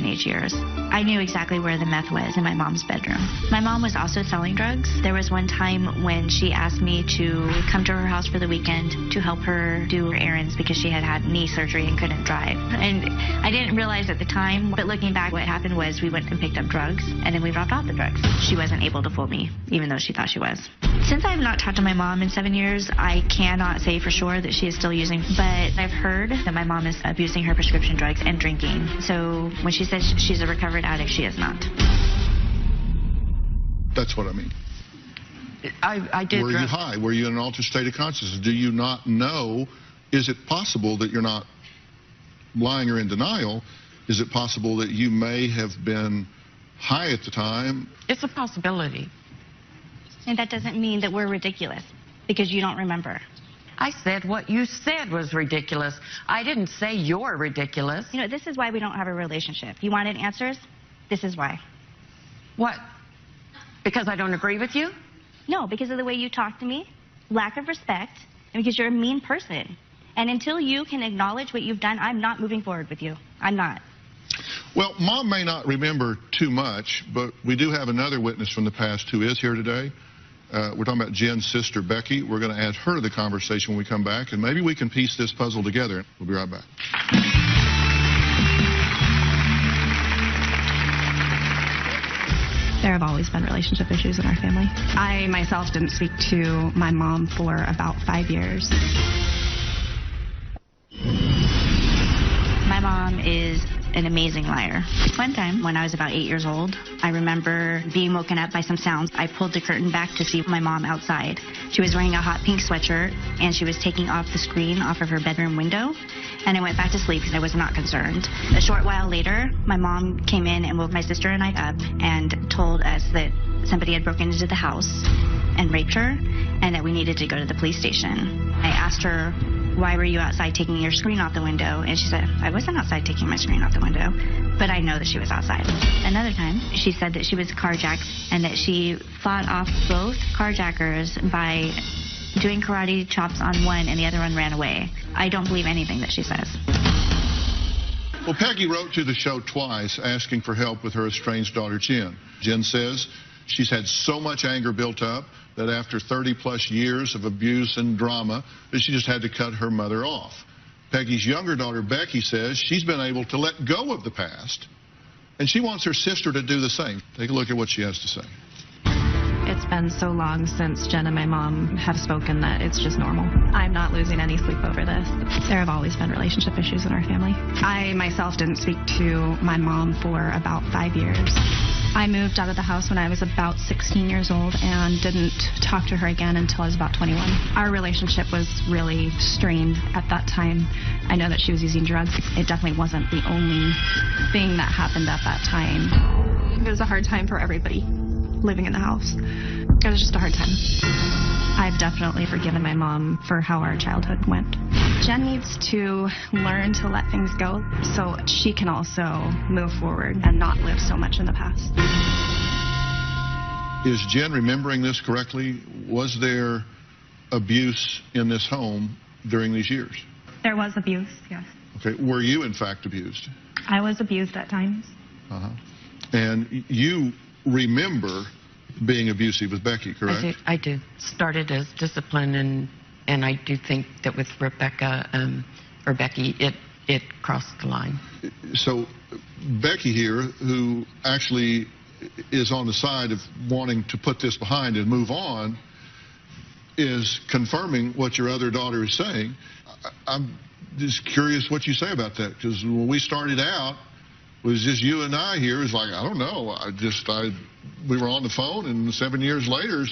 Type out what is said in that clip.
teenage years. I knew exactly where the meth was in my mom's bedroom. My mom was also selling drugs. There was one time when she asked me to come to her house for the weekend to help her do her errands because she had had knee surgery and couldn't drive. And I didn't realize at the time, but looking back, what happened was we went and picked up drugs, and then we dropped off the drugs. She wasn't able to fool me, even though she thought she was. Since I have not talked to my mom in 7 years, I cannot say for sure that she is still using, but I've heard that my mom is abusing her prescription drugs and drinking. So when she says she's a recovered addict, she is not. That's what I mean. I did. Were you high? Were you in an altered state of consciousness? Do you not know? Is it possible that you're not lying or in denial? Is it possible that you may have been high at the time? It's a possibility. And that doesn't mean that we're ridiculous because you don't remember. I said what you said was ridiculous. I didn't say you're ridiculous. You know, this is why we don't have a relationship. You wanted answers? This is why. What? Because I don't agree with you? No, because of the way you talk to me, lack of respect, and because you're a mean person. And until you can acknowledge what you've done, I'm not moving forward with you. I'm not. Well, Mom may not remember too much, but we do have another witness from the past who is here today. We're talking about Jen's sister, Becky. We're going to add her to the conversation when we come back, and maybe we can piece this puzzle together. We'll be right back. There have always been relationship issues in our family. I myself didn't speak to my mom for about 5 years. My mom is an amazing liar. One time, when I was about 8 years old, I remember being woken up by some sounds. I pulled the curtain back to see my mom outside. She was wearing a hot pink sweatshirt, and she was taking off the screen off of her bedroom window, and I went back to sleep because I was not concerned. A short while later, my mom came in and woke my sister and I up and told us that somebody had broken into the house and raped her, and that we needed to go to the police station. I asked her, why were you outside taking your screen off the window? And she said, I wasn't outside taking my screen off the window, but I know that she was outside. Another time, she said that she was carjacked and that she fought off both carjackers by doing karate chops on one and the other one ran away. I don't believe anything that she says. Well, Peggy wrote to the show twice asking for help with her estranged daughter, Jen. Jen says she's had so much anger built up that after 30-plus years of abuse and drama, that she just had to cut her mother off. Peggy's younger daughter, Becky, says she's been able to let go of the past, and she wants her sister to do the same. Take a look at what she has to say. It's been so long since Jen and my mom have spoken that it's just normal. I'm not losing any sleep over this. There have always been relationship issues in our family. I myself didn't speak to my mom for about 5 years. I moved out of the house when I was about 16 years old and didn't talk to her again until I was about 21. Our relationship was really strained at that time. I know that she was using drugs. It definitely wasn't the only thing that happened at that time. It was a hard time for everybody living in the house. It was just a hard time. I've definitely forgiven my mom for how our childhood went. Jen needs to learn to let things go so she can also move forward and not live so much in the past. Is Jen remembering this correctly? Was there abuse in this home during these years? There was abuse, yes. Okay. Were you, in fact, abused? I was abused at times. Uh-huh. And you remember being abusive with Becky, correct? I do. Started as discipline, and I do think that with Rebecca or Becky, it crossed the line. So Becky here, who actually is on the side of wanting to put this behind and move on, is confirming what your other daughter is saying. I'm just curious what you say about that, because when we started out, it was just you and I here. It's like, I don't know. We were on the phone, and 7 years later, it's